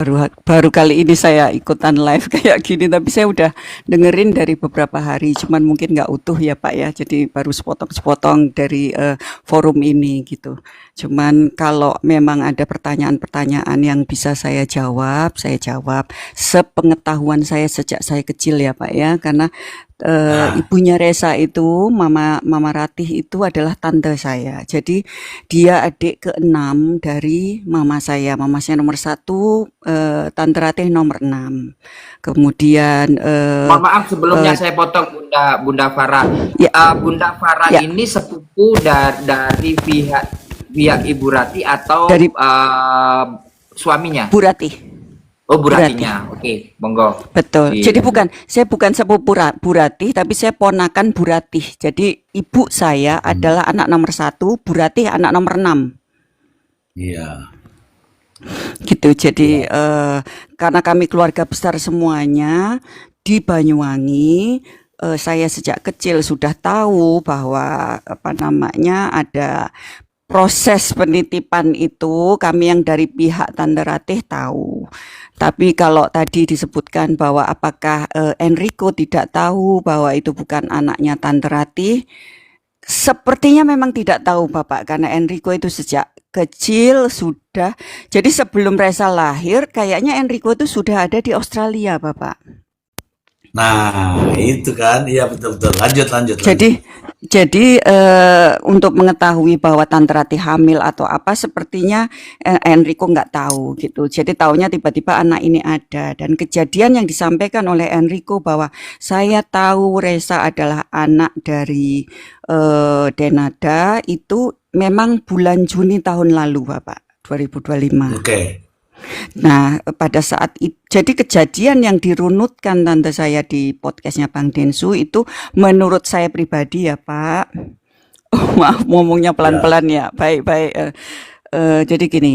Baru kali ini saya ikutan live kayak gini, tapi saya udah dengerin dari beberapa hari, cuman mungkin nggak utuh ya Pak ya, jadi baru sepotong-sepotong dari forum ini gitu. Cuman kalau memang ada pertanyaan-pertanyaan yang bisa saya jawab sepengetahuan saya sejak saya kecil ya Pak ya, karena Nah, ibunya Resa itu, Mama Ratih itu adalah tante saya. Jadi dia adik keenam dari mama saya. Mama saya nomor satu, Tante Ratih nomor enam. Kemudian mohon maaf sebelumnya eh, saya potong Bunda Bunda Farah. ya Bunda Farah ya ini sepupu dari pihak pihak Ibu Rati atau dari suaminya? Bu Ratih. Oh, Bu Bu Ratih. Ratinya. Oke, monggo. Betul. Jadi Dilanjut. saya bukan sepupu Bu Ratih, tapi saya ponakan Bu Ratih. Jadi ibu saya Hmm, adalah anak nomor satu, Bu Ratih anak nomor enam. iya, Gitu. Jadi iya. karena kami keluarga besar semuanya di Banyuwangi, saya sejak kecil sudah tahu bahwa apa namanya ada proses penitipan itu. Kami yang dari pihak Tante Ratih tahu. Tapi kalau tadi disebutkan bahwa apakah Enrico tidak tahu bahwa itu bukan anaknya Tante Ratih, sepertinya memang tidak tahu Bapak, karena Enrico itu sejak kecil sudah, jadi sebelum Resa lahir, kayaknya Enrico itu sudah ada di Australia, Bapak. Nah, itu kan, iya betul betul. Lanjut, lanjut, lanjut. Jadi, untuk mengetahui bahwa Tante Ratih hamil atau apa, sepertinya Enrico nggak tahu gitu. Jadi taunya tiba-tiba anak ini ada, dan kejadian yang disampaikan oleh Enrico bahwa saya tahu Resa adalah anak dari Denada itu memang bulan Juni tahun lalu, Bapak, 2025. Oke. Nah, pada saat itu, jadi kejadian yang dirunutkan tante saya di podcastnya Bang Densu itu menurut saya pribadi ya Pak, maaf ngomongnya Ya. pelan-pelan ya, baik-baik. Jadi gini,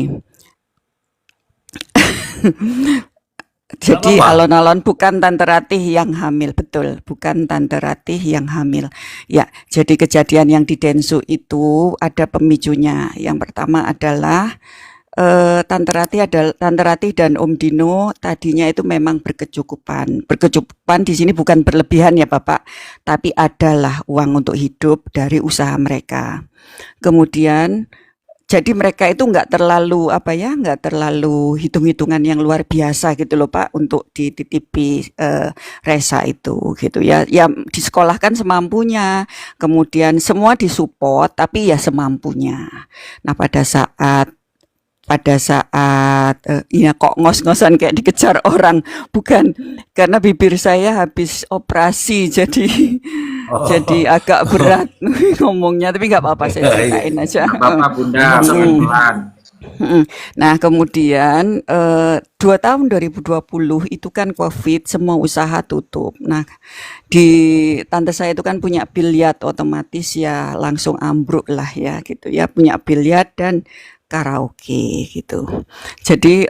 Nggak jadi apa-apa. alon-alon bukan Tante Ratih yang hamil, betul, bukan Tante Ratih yang hamil. Ya, jadi kejadian yang di Densu itu ada pemicunya. Yang pertama adalah Tante Ratih dan Om Dino tadinya itu memang berkecukupan. Berkecukupan di sini bukan berlebihan ya Bapak, tapi adalah uang untuk hidup dari usaha mereka. Kemudian jadi mereka itu nggak terlalu apa ya, nggak terlalu hitung-hitungan yang luar biasa gitu loh Pak untuk dititipi Resa itu gitu ya. Ya disekolahkan semampunya, kemudian semua disupport tapi ya semampunya. Nah pada saat ya kok ngos-ngosan kayak dikejar orang, bukan, karena bibir saya habis operasi jadi Oh, agak berat ngomongnya, tapi nggak apa-apa saya iya. ceritain aja. Nggak apa-apa Bunda, Nggak usah nggak apa-apa. pelan-pelan. Nah kemudian 2 tahun 2020 itu kan COVID, semua usaha tutup. Nah di tante saya itu kan punya biliar, otomatis ya langsung ambruk lah ya gitu ya, punya biliar dan karaoke gitu. Jadi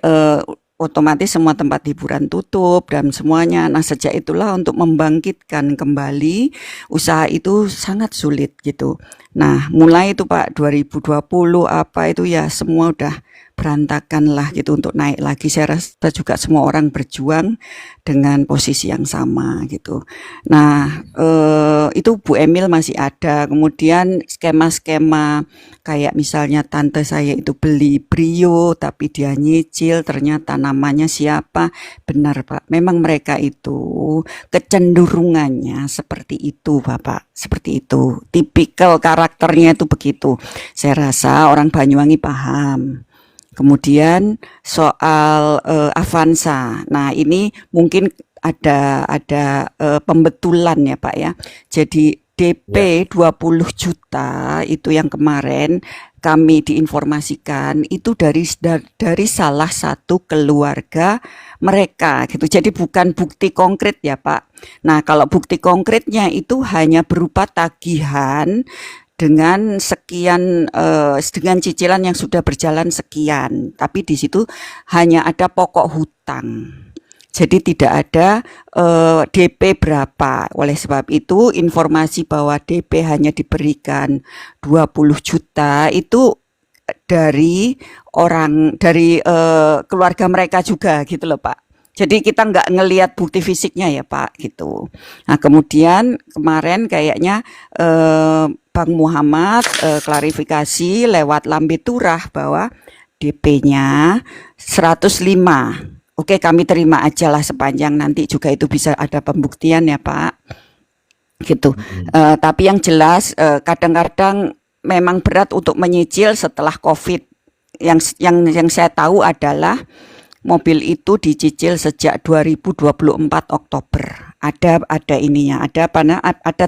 otomatis semua tempat hiburan tutup dan semuanya. Nah sejak itulah untuk membangkitkan kembali usaha itu sangat sulit gitu. Nah mulai itu Pak 2020 apa itu ya semua udah berantakan lah gitu untuk naik lagi. Saya rasa juga semua orang berjuang dengan posisi yang sama gitu. Nah, itu Bu Emil masih ada, kemudian skema-skema kayak misalnya tante saya itu beli Brio, tapi dia nyicil, ternyata namanya siapa, benar Pak, memang mereka itu kecenderungannya seperti itu Bapak, seperti itu, tipikal karakternya itu begitu. Saya rasa orang Banyuwangi paham. Kemudian soal Avanza. Nah, ini mungkin ada pembetulan ya Pak ya. Jadi Ya. DP 20 juta itu yang kemarin kami diinformasikan itu dari salah satu keluarga mereka gitu. Jadi bukan bukti konkret ya Pak. Nah, kalau bukti konkretnya itu hanya berupa tagihan dengan sekian dengan cicilan yang sudah berjalan sekian, tapi di situ hanya ada pokok hutang. Jadi tidak ada DP berapa. Oleh sebab itu informasi bahwa DP hanya diberikan 20 juta itu dari keluarga mereka juga gitu loh Pak. Jadi kita nggak ngelihat bukti fisiknya ya Pak gitu. Nah kemudian kemarin kayaknya Bang Muhammad klarifikasi lewat Lambe Turah bahwa DP-nya 105. Oke, kami terima aja lah sepanjang nanti juga itu bisa ada pembuktian ya Pak. Gitu. Tapi yang jelas kadang-kadang memang berat untuk menyicil setelah COVID. Yang saya tahu adalah mobil itu dicicil sejak 2024 Oktober. Ada ininya, ada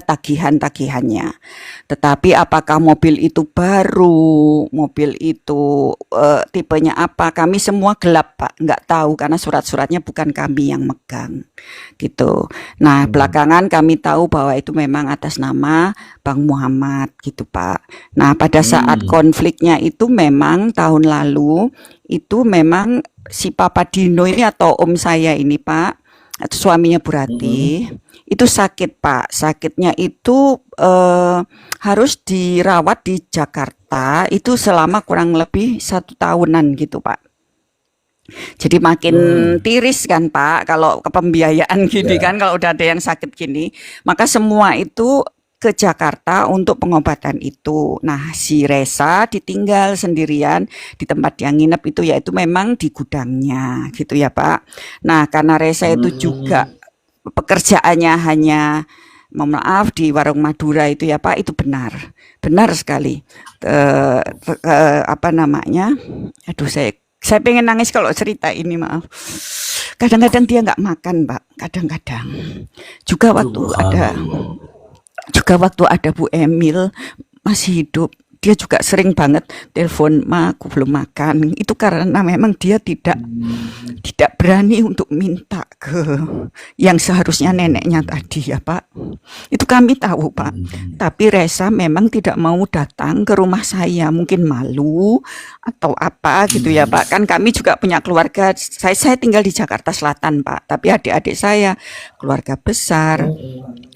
tagihan-tagihannya. Tetapi apakah mobil itu baru, mobil itu tipenya apa? Kami semua gelap Pak, nggak tahu karena surat-suratnya bukan kami yang megang, gitu. Nah belakangan kami tahu bahwa itu memang atas nama Bang Muhammad, gitu Pak. Nah pada saat konfliknya itu memang tahun lalu itu memang si Papa Dino ini atau om saya ini Pak, atau suaminya Bu Rati, itu sakit Pak. Sakitnya itu harus dirawat di Jakarta itu selama kurang lebih 1 tahunan gitu Pak. Jadi makin tiris kan Pak, kalau kepembiayaan gini kan, kalau udah ada yang sakit gini, maka semua itu ke Jakarta untuk pengobatan itu. Nah, si Resa ditinggal sendirian di tempat dia nginep itu, yaitu memang di gudangnya, gitu ya Pak. Nah, karena Resa itu juga pekerjaannya hanya, mohon maaf, di warung Madura itu ya Pak, itu benar sekali. Apa namanya? Aduh, saya pengen nangis kalau cerita ini, maaf. Kadang-kadang dia nggak makan Pak, kadang-kadang. Juga waktu ada Bu Emil masih hidup, dia juga sering banget telepon, "Ma, aku belum makan." Itu karena memang dia tidak berani untuk minta ke yang seharusnya neneknya tadi ya Pak. Itu kami tahu Pak. Tapi Resa memang tidak mau datang ke rumah saya, mungkin malu atau apa gitu ya Pak. Kan kami juga punya keluarga. Saya tinggal di Jakarta Selatan Pak, tapi adik-adik saya keluarga besar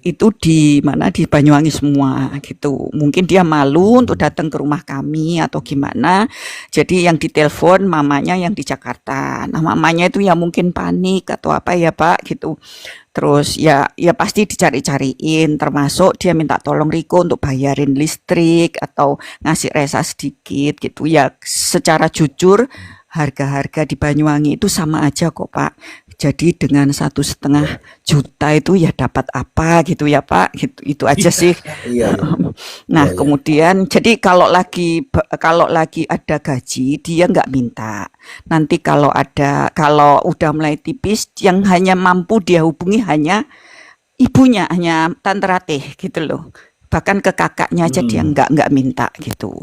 itu di Banyuwangi semua gitu. Mungkin dia malu untuk datang ke rumah kami atau gimana. Jadi yang ditelepon mamanya yang di Jakarta. Nah mamanya itu ya mungkin panik atau apa ya Pak gitu. Terus ya pasti dicari-cariin, termasuk dia minta tolong Riko untuk bayarin listrik atau ngasih Resa sedikit gitu. Ya secara jujur harga-harga di Banyuwangi itu sama aja kok Pak. Jadi dengan 1,5 juta itu ya dapat apa gitu ya Pak, gitu, itu aja sih. Nah kemudian jadi kalau lagi ada gaji dia nggak minta. Nanti kalau udah mulai tipis, yang hanya mampu dia hubungi hanya ibunya, hanya Tante Ratih gitu loh. Bahkan ke kakaknya aja dia nggak minta gitu.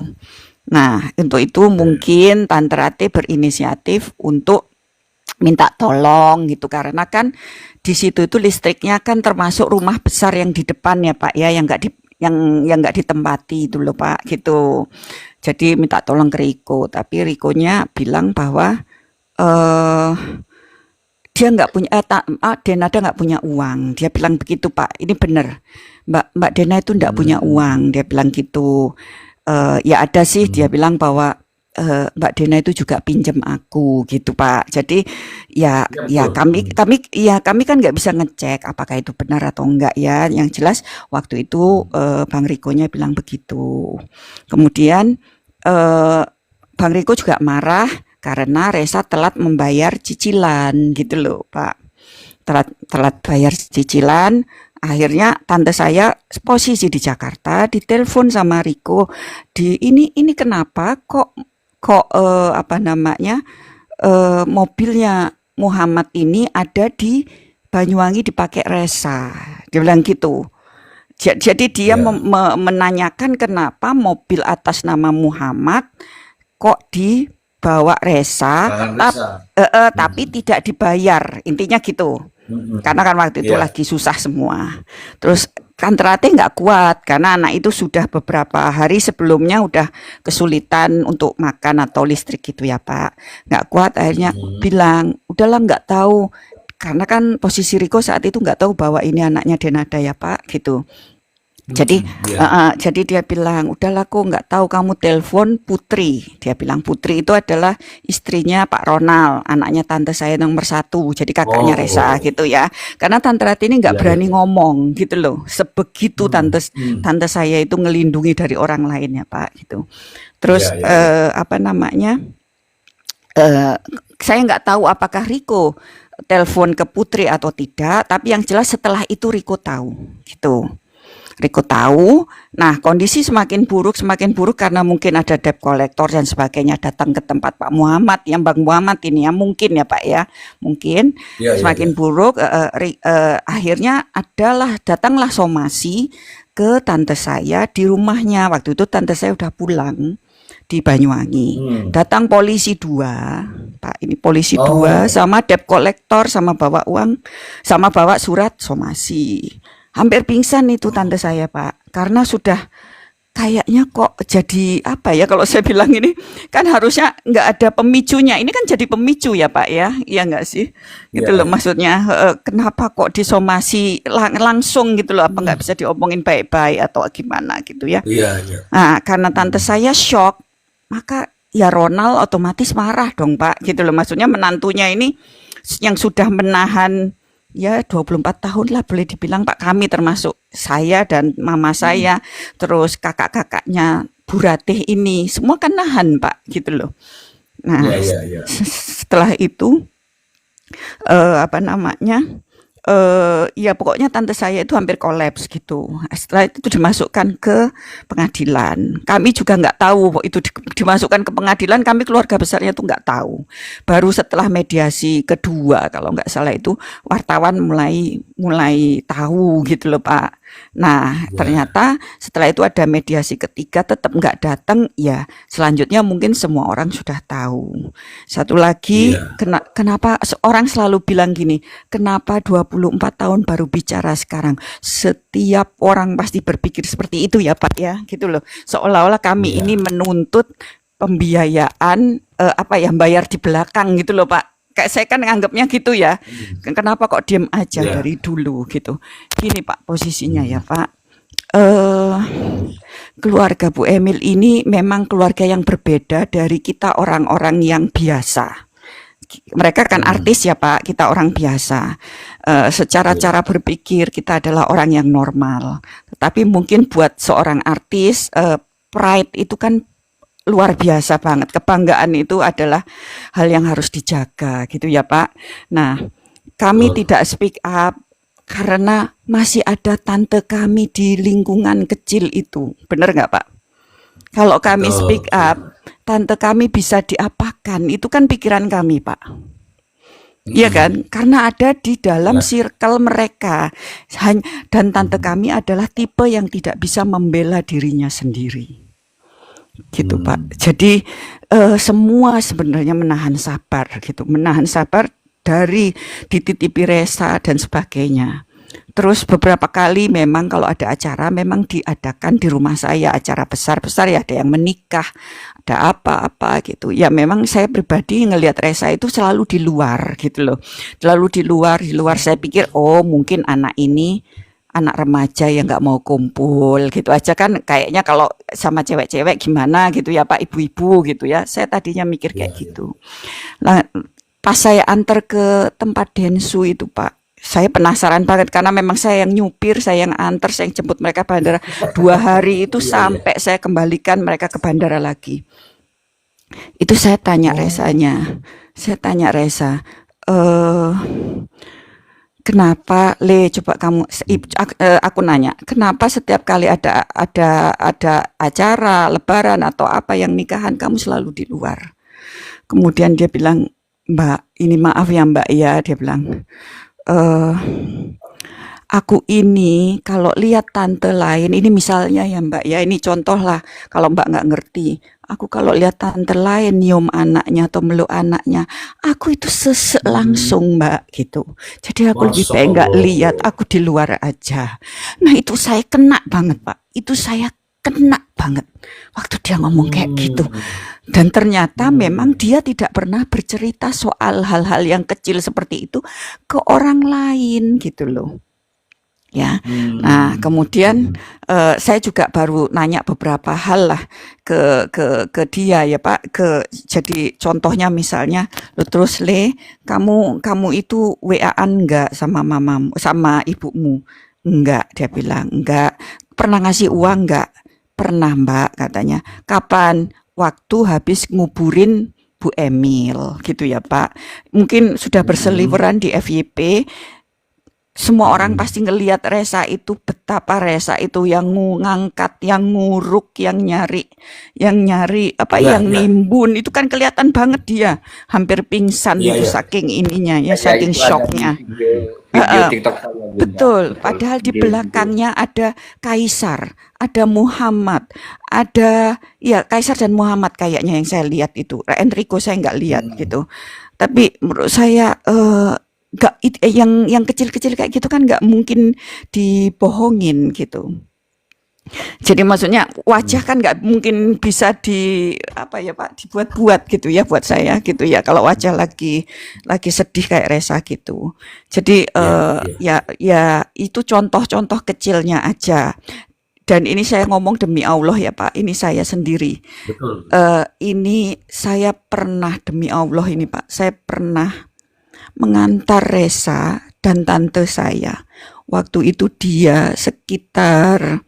Nah untuk itu mungkin Tante Ratih berinisiatif untuk minta tolong gitu, karena kan di situ itu listriknya kan termasuk rumah besar yang di depan ya Pak ya, yang nggak ditempati itu loh Pak gitu. Jadi minta tolong ke Riko, tapi Rikonya bilang bahwa dia nggak punya Denada nggak punya uang. Dia bilang begitu Pak. Ini benar, Mbak Dena itu nggak punya uang, dia bilang gitu. Ya ada sih, dia bilang bahwa Mbak Dena itu juga pinjam aku gitu Pak. Jadi ya kami kan nggak bisa ngecek apakah itu benar atau enggak ya. Yang jelas waktu itu Bang Rikonya bilang begitu. Kemudian Bang Riko juga marah karena Resa telat membayar cicilan gitu loh Pak. Telat bayar cicilan. Akhirnya tante saya posisi di Jakarta, ditelepon sama Riko, ini kenapa kok mobilnya Muhammad ini ada di Banyuwangi dipakai Resa. Dia bilang gitu. Jadi dia menanyakan kenapa mobil atas nama Muhammad kok dibawa Resa, tapi tidak dibayar. Intinya gitu. Karena kan waktu itu lagi susah semua. Terus Tante Ratih nggak kuat karena anak itu sudah beberapa hari sebelumnya udah kesulitan untuk makan atau listrik gitu ya Pak. Nggak kuat, akhirnya bilang udahlah nggak tahu, karena kan posisi Riko saat itu nggak tahu bahwa ini anaknya Denada ya Pak gitu. Jadi, Iya. jadi dia bilang, udahlah aku nggak tahu kamu telepon Putri. Dia bilang Putri itu adalah istrinya Pak Ronald, anaknya tante saya nomor satu. Jadi kakaknya Resa Oh, gitu ya. Karena tante Rati ini nggak iya, berani iya. ngomong gitu loh. Sebegitu tante Hmm. tante saya itu ngelindungi dari orang lain ya Pak gitu. Iya, Terus iya, iya. apa namanya? eh, saya nggak tahu apakah Riko telepon ke Putri atau tidak. Tapi yang jelas setelah itu Riko tahu gitu. Riko tahu, nah kondisi semakin buruk karena mungkin ada debt collector dan sebagainya datang ke tempat Pak Muhammad, yang Bang Muhammad ini ya mungkin ya Pak ya, mungkin Iya, iya, iya. semakin buruk. Akhirnya datanglah somasi ke tante saya di rumahnya. Waktu itu tante saya udah pulang di Banyuwangi. Hmm. Datang polisi dua, Pak. Ini polisi dua Oh, sama debt collector sama bawa uang, sama bawa surat somasi. Hampir pingsan itu tante saya, Pak. Karena sudah kayaknya kok jadi apa ya kalau saya bilang ini kan harusnya nggak ada pemicunya. Ini kan jadi pemicu ya, Pak ya. Iya nggak sih? Gitu iya, loh iya. maksudnya. Kenapa kok disomasi langsung gitu loh? Apa nggak bisa diomongin baik-baik atau gimana gitu ya? Iya, iya. Nah, karena tante saya shock, maka ya Ronald otomatis marah dong, Pak. Gitu loh. Maksudnya menantunya ini yang sudah menahan ya 24 tahun lah boleh dibilang Pak, kami termasuk saya dan mama saya, terus kakak-kakaknya Bu Ratih ini semua kan nahan Pak gitu loh. Iya, Nah, iya, iya. setelah itu apa namanya? Ya pokoknya tante saya itu hampir kolaps gitu. Setelah itu dimasukkan ke pengadilan. Kami juga nggak tahu itu dimasukkan ke pengadilan. Kami keluarga besarnya itu nggak tahu. Baru setelah mediasi kedua, kalau nggak salah itu wartawan mulai tahu gitu loh Pak. Nah Iya. ternyata setelah itu ada mediasi ketiga tetap nggak datang. Ya selanjutnya mungkin semua orang sudah tahu. Satu lagi, Iya. kenapa orang selalu bilang gini, kenapa 24 tahun baru bicara sekarang? Setiap orang pasti berpikir seperti itu ya Pak ya, gitu loh. Seolah-olah kami Iya. ini menuntut pembiayaan apa ya, bayar di belakang gitu loh Pak. Kayak saya kan nganggapnya gitu ya. Kenapa kok diem aja Iya. dari dulu gitu. Gini Pak posisinya ya Hmm. Pak. Eh Keluarga Bu Emil ini memang keluarga yang berbeda dari kita orang-orang yang biasa. Mereka kan Hmm. artis ya Pak, kita orang biasa. Secara Iya. cara berpikir kita adalah orang yang normal. Tetapi mungkin buat seorang artis, pride itu kan luar biasa banget. Kebanggaan itu adalah hal yang harus dijaga gitu ya Pak. Nah, kami Betul. tidak speak up karena masih ada tante kami di lingkungan kecil itu. Benar nggak Pak? Kalau kami Betul, speak betul. up, tante kami bisa diapakan. Itu kan pikiran kami Pak. Iya kan? Hmm. Karena ada di dalam Ya. circle mereka. Dan tante kami adalah tipe yang tidak bisa membela dirinya sendiri. Gitu Pak. Hmm. Jadi semua sebenarnya menahan sabar gitu. Menahan sabar dari dititipi Resa dan sebagainya. Terus beberapa kali memang kalau ada acara memang diadakan di rumah saya, acara besar-besar ya, ada yang menikah, ada apa-apa gitu. Ya memang saya pribadi ngelihat Resa itu selalu di luar gitu loh. Selalu di luar saya pikir oh mungkin anak ini anak remaja yang nggak mau kumpul gitu aja kan, kayaknya kalau sama cewek-cewek gimana gitu ya Pak, ibu-ibu gitu ya. Saya tadinya mikir Iya, kayak iya. gitu. Nah, pas saya antar ke tempat densu itu Pak, saya penasaran banget karena memang saya yang nyupir, saya yang antar, saya yang jemput mereka bandara 2 hari itu Iya, iya. sampai saya kembalikan mereka ke bandara lagi. Itu saya tanya Oh, Resa, eh kenapa coba kamu aku nanya, kenapa setiap kali ada acara lebaran atau apa yang nikahan kamu selalu di luar? Kemudian dia bilang, Mbak, ini maaf ya Mbak ya, dia bilang, eh aku ini kalau lihat tante lain, ini misalnya ya Mbak ya, ini contoh lah kalau Mbak nggak ngerti. Aku kalau lihat tante lain nyium anaknya atau meluk anaknya, aku itu sesek langsung Mbak gitu. Jadi aku lebih Masya baik nggak Allah. lihat, aku di luar aja. Nah itu saya kena banget Pak, itu saya kena banget waktu dia ngomong kayak gitu. Hmm. Dan ternyata memang Hmm. dia tidak pernah bercerita soal hal-hal yang kecil seperti itu ke orang lain gitu loh. ya. Nah, kemudian saya juga baru nanya beberapa hal lah ke dia ya Pak. Jadi contohnya misalnya, terus kamu itu WA-an enggak sama mamamu, sama ibumu? Enggak, dia bilang enggak. Pernah ngasih uang enggak? Pernah Mbak, katanya. Kapan? Waktu habis nguburin Bu Emil, gitu ya Pak. Mungkin sudah berseliweran di FYP. Semua orang pasti ngelihat Resa itu, betapa Resa itu yang ngangkat, yang nguruk, yang nyari yang nimbun, itu kan kelihatan banget dia hampir pingsan itu saking ininya ya, saking shocknya. Video TikTok saya, Bunda. Betul, padahal di belakangnya ada Kaisar, ada Muhammad, ada Kaisar dan Muhammad kayaknya yang saya lihat itu. Enrico saya nggak lihat gitu. Tapi menurut saya nggak yang kecil-kecil kayak gitu kan nggak mungkin dibohongin gitu. Jadi maksudnya wajah kan nggak mungkin bisa dibuat-buat gitu ya buat saya gitu ya, kalau wajah lagi sedih kayak Resa gitu. Jadi ya itu contoh-contoh kecilnya aja. Dan ini saya ngomong demi Allah ya Pak, ini saya sendiri. Betul. Ini saya pernah, demi Allah ini Pak, saya pernah mengantar Resa dan tante saya. Waktu itu dia sekitar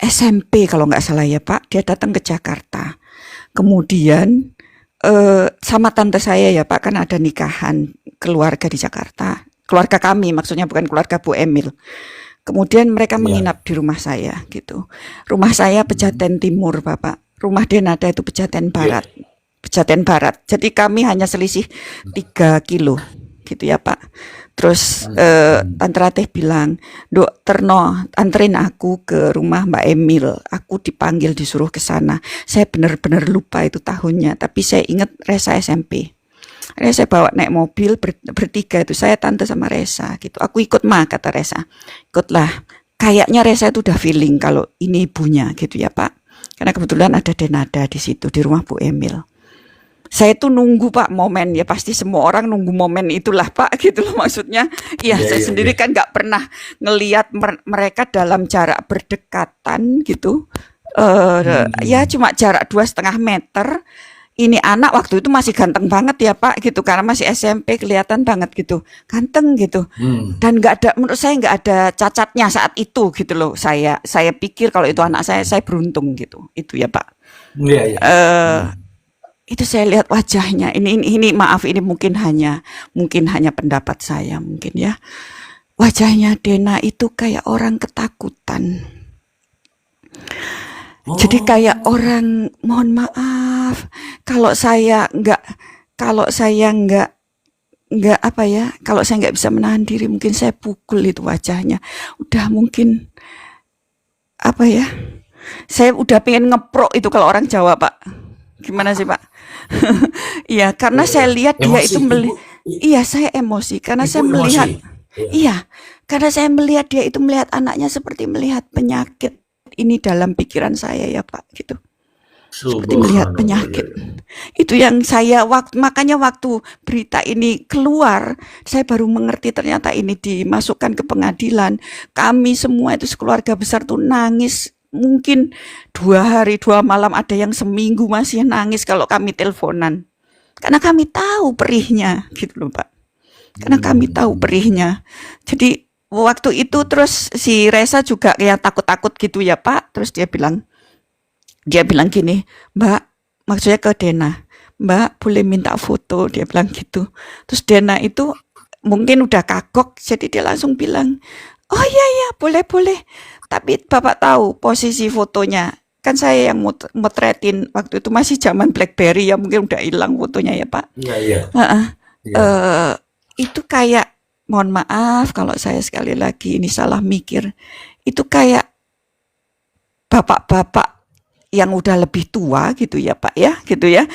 SMP kalau nggak salah ya Pak. Dia datang ke Jakarta. Kemudian sama tante saya ya Pak, kan ada nikahan keluarga di Jakarta. Keluarga kami maksudnya, bukan keluarga Bu Emil. Kemudian mereka menginap di rumah saya gitu. Rumah saya Pejaten Timur Bapak. Rumah Denada itu Pejaten Barat. Pejaten Barat. Jadi kami hanya selisih 3 kilo gitu ya Pak. Terus Tante Ratih bilang, Dok Terno, anterin aku ke rumah Mbak Emil. Aku dipanggil disuruh ke sana. Saya benar-benar lupa itu tahunnya, tapi saya ingat Resa SMP. Saya bawa naik mobil bertiga itu, saya tante sama Resa gitu. Aku ikut kata Resa. Ikutlah. Kayaknya Resa itu udah feeling kalau ini ibunya gitu ya Pak. Karena kebetulan ada Denada di situ di rumah Bu Emil. Saya tuh nunggu Pak momen, ya pasti semua orang nunggu momen itulah Pak gitu loh maksudnya. Saya sendiri kan nggak pernah ngelihat mereka dalam jarak berdekatan gitu. Ya cuma jarak 2,5 meter. Ini anak waktu itu masih ganteng banget ya Pak gitu, karena masih SMP kelihatan banget gitu, ganteng gitu. Dan menurut saya nggak ada cacatnya saat itu gitu loh. Saya pikir kalau itu anak saya beruntung gitu. Itu ya Pak. Itu saya lihat wajahnya. Ini maaf, ini mungkin hanya pendapat saya mungkin ya. Wajahnya Dena itu kayak orang ketakutan. Jadi kayak orang, mohon maaf kalau saya nggak kalau saya nggak bisa menahan diri, mungkin saya pukul itu wajahnya. Udah mungkin saya udah pengen ngeprok itu kalau orang Jawa Pak. Gimana sih Pak? Iya, karena saya lihat dia itu saya emosi karena saya melihat karena saya melihat dia itu melihat anaknya seperti melihat penyakit. Ini dalam pikiran saya ya Pak gitu. Seperti melihat penyakit. Itu yang makanya waktu berita ini keluar, saya baru mengerti ternyata ini dimasukkan ke pengadilan. Kami semua itu sekeluarga besar tuh nangis. Mungkin 2 hari 2 malam, ada yang seminggu masih nangis kalau kami teleponan. Karena kami tahu perihnya gitu loh Pak. Karena kami tahu perihnya. Jadi waktu itu terus si Resa juga kayak takut-takut gitu ya Pak. Terus dia bilang gini, Mbak, maksudnya ke Dena, Mbak boleh minta foto, dia bilang gitu. Terus Dena itu mungkin udah kagok, jadi dia langsung bilang, oh iya boleh. Tapi Bapak tahu posisi fotonya, kan saya yang motretin waktu itu, masih zaman BlackBerry ya, mungkin udah hilang fotonya ya Pak. Itu kayak, mohon maaf kalau saya sekali lagi ini salah mikir, itu kayak bapak-bapak yang udah lebih tua gitu ya Pak ya, gitu ya,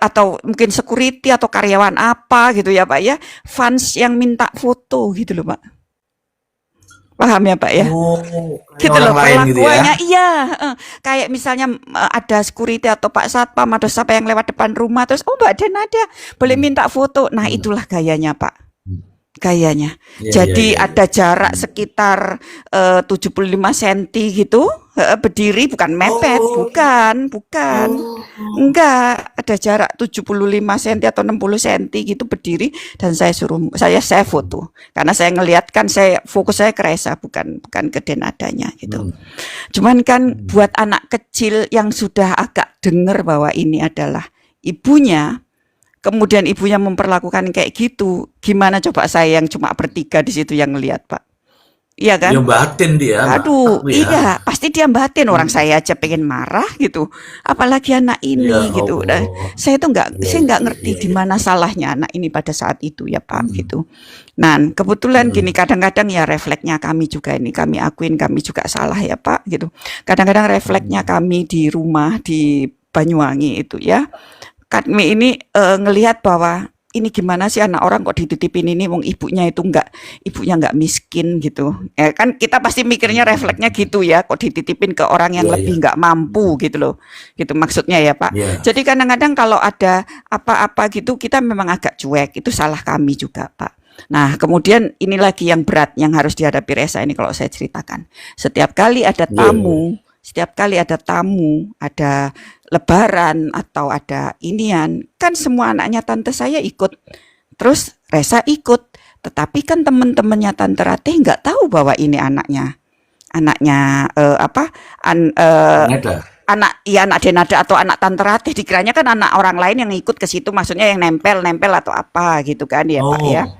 atau mungkin security atau karyawan apa gitu ya Pak ya, fans yang minta foto gitu loh Pak. Paham ya Pak ya? Gitu loh perlakuannya gitu ya? Kayak misalnya ada security atau Pak Satpam atau siapa yang lewat depan rumah, terus Mbak Denada boleh minta foto. Nah itulah gayanya Pak. kayaknya. Iya, iya, Jadi iya, iya. ada jarak sekitar 75 cm gitu, berdiri, bukan mepet, Oh, bukan. oh, Enggak, ada jarak 75 cm atau 60 cm gitu berdiri, dan saya foto. Karena saya ngelihat kan, fokus saya ke Resa, bukan ke Denadanya gitu. hmm, Cuman kan hmm. buat anak kecil yang sudah agak dengar bahwa ini adalah ibunya, kemudian ibunya memperlakukan kayak gitu, gimana coba saya yang cuma bertiga di situ yang ngelihat, Pak? Iya Ya kan? batin dia, Aduh, Mbak ya. iya, pasti dia batin, orang Hmm. saya aja pengen marah gitu. Apalagi anak Ya ini gitu. Nah, Allah. Ya, saya nggak ya, ngerti ya, di ya. mana salahnya anak ini pada saat itu ya Pak Hmm, gitu. Nah, kebetulan gini, hmm, kadang-kadang ya refleksnya kami juga ini, kami akuin kami juga salah ya Pak gitu. Kadang-kadang refleksnya hmm. kami di rumah di Banyuwangi itu ya, kami ini ngelihat bahwa ini gimana sih anak orang kok dititipin ini, wong ibunya nggak miskin gitu. Kan kita pasti mikirnya refleksnya Hmm. gitu ya, kok dititipin ke orang yang Ya, lebih ya. nggak mampu gitu loh. Gitu maksudnya ya Pak. Ya. Jadi kadang-kadang kalau ada apa-apa gitu kita memang agak cuek, itu salah kami juga Pak. Nah, kemudian ini lagi yang berat yang harus dihadapi Resa ini kalau saya ceritakan. Setiap kali ada Ya, ya. tamu, ada lebaran atau ada inian, kan semua anaknya tante saya ikut, terus Resa ikut. Tetapi kan teman-temannya tante Ratih nggak tahu bahwa ini anaknya Ada. anak Denada atau anak tante Ratih, dikiranya kan anak orang lain yang ikut ke situ, maksudnya yang nempel-nempel atau apa gitu kan ya Pak ya. Oh.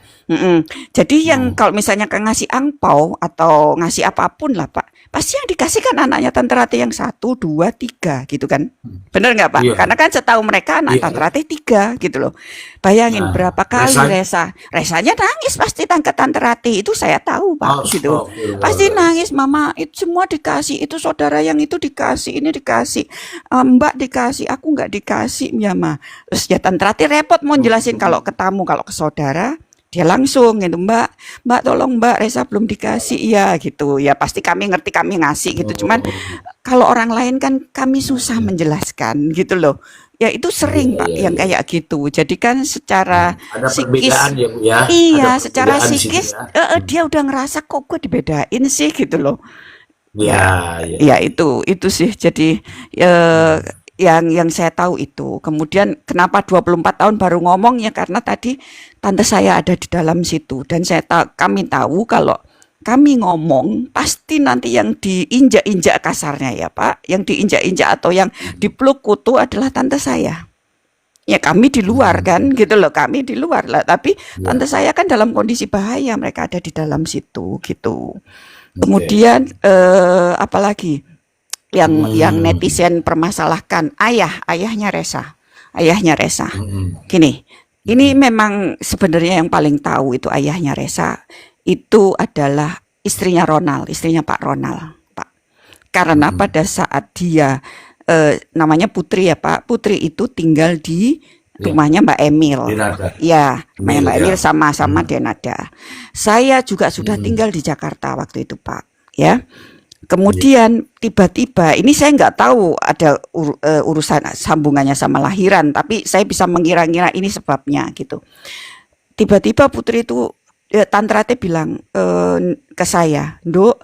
Jadi yang Oh. kalau misalnya ngasih angpau atau ngasih apapun lah Pak, pasti yang dikasih kan anaknya Tante Ratih yang 1, 2, 3 gitu kan. Bener nggak Pak? Iya. Karena kan setahu mereka anak Tante Iya. Ratih 3 gitu loh. Bayangin Nah, berapa kali Resa. Resanya nangis pasti ke Tante Ratih, itu saya tahu Pak gitu. Pasti Astagfirullahaladzim. nangis, Mama itu semua dikasih, itu saudara yang itu dikasih, ini dikasih, Mbak dikasih, aku nggak dikasih ya Ma. Terus ya Tante Ratih repot mau jelasin kalau ke tamu, kalau ke saudara. Dia langsung gitu, Mbak tolong Mbak, Resa belum dikasih ya gitu. Ya pasti kami ngerti, kami ngasih gitu. Cuman Oh. kalau orang lain kan kami susah menjelaskan gitu loh. Ya itu Iya, sering Pak iya, yang iya. kayak gitu. Jadi kan secara Ada perbedaan psikis, ya, Bu ya. Ada iya secara perbedaan di situ psikis ya. dia udah ngerasa kok gue dibedain sih gitu loh. Ya, Ya, ya, ya ya. itu sih. Jadi eh, Hmm. yang saya tahu itu. Kemudian kenapa 24 tahun baru ngomong ya, karena tadi tante saya ada di dalam situ dan kami tahu kalau kami ngomong pasti nanti yang diinjak-injak kasarnya ya Pak, yang diinjak-injak atau yang dipeluk kutu adalah tante saya. Ya kami di luar kan Hmm. gitu loh, kami di luar lah. Tapi tante Ya, saya kan dalam kondisi bahaya, mereka ada di dalam situ gitu. oke. Kemudian apalagi yang Hmm. netizen permasalahkan, ayahnya Resa. Hmm. Gini, ini Hmm. memang sebenarnya yang paling tahu itu ayahnya Resa itu adalah istrinya Pak Ronald, Pak. Karena Hmm. pada saat dia namanya Putri ya Pak, Putri itu tinggal di Ya, rumahnya Mbak Emil. Dinada. Ya, rumahnya Emil Mbak ya. Emil sama-sama Hmm. Denada. Saya juga sudah Hmm. tinggal di Jakarta waktu itu Pak. Ya, Ya. kemudian tiba-tiba ini saya nggak tahu ada urusan sambungannya sama lahiran, tapi saya bisa mengira-ngira ini sebabnya gitu. Tiba-tiba Putri itu Tante Rate bilang ke saya, Nduk,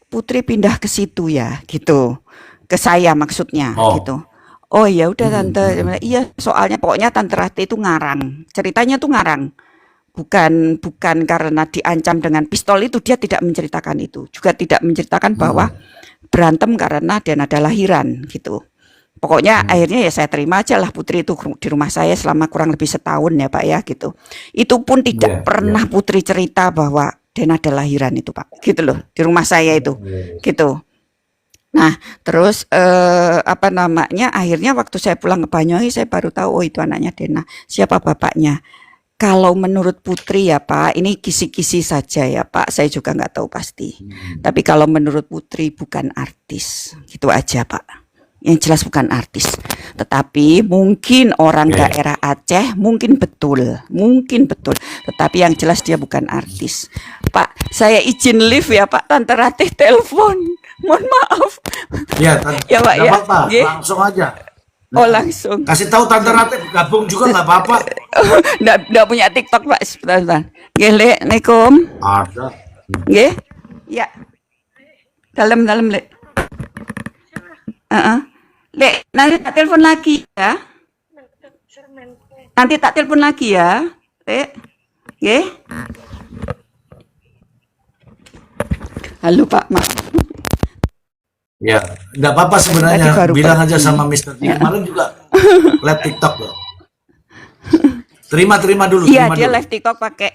Putri pindah ke situ ya, gitu. Ke saya maksudnya, Oh. gitu. Oh ya udah Hmm. Tante, Hmm. iya soalnya pokoknya Tante Rate itu ngarang, ceritanya tuh ngarang. Bukan karena diancam dengan pistol itu, dia tidak menceritakan itu. Juga tidak menceritakan bahwa Hmm. berantem karena Denada lahiran gitu. Pokoknya Hmm. akhirnya ya saya terima aja lah Putri itu di rumah saya selama kurang lebih setahun ya Pak ya gitu. Itu pun tidak Ya, ya. pernah Putri cerita bahwa Denada lahiran itu Pak. Gitu loh, di rumah saya itu. Oh. Gitu. Nah, terus akhirnya waktu saya pulang ke Banyuwangi saya baru tahu oh itu anaknya Dena. Siapa bapaknya? Kalau menurut Putri ya Pak, ini kisi-kisi saja ya Pak, saya juga nggak tahu pasti. Hmm. Tapi kalau menurut Putri bukan artis, gitu aja Pak. Yang jelas bukan artis. Tetapi mungkin orang Oke. daerah Aceh, mungkin betul. Tetapi yang jelas dia bukan artis. Pak, saya izin live ya Pak, Tante Ratih telepon. Mohon maaf. Ya, Ya Pak nggak ya. apa-apa. Nggih. Langsung aja. Oh, langsung. Kasih tahu Tante Ratih gabung juga nggak apa-apa. Nggak punya TikTok, Pak. Sebentar. Nggih, Lek. Assalamualaikum. Ada. Nggih. Ya. Dalam, Lek. Heeh. Lek, nanti tak telepon lagi ya. Nanti tak telepon lagi ya, Lek. Nggih. Halo, Pak. Maaf. Ya, nggak apa-apa sebenarnya. Tadi baru Bilang aja pergi. sama Mr. T. Kemarin juga live TikTok loh. Terima dulu, Iya, terima dia dulu. live TikTok pakai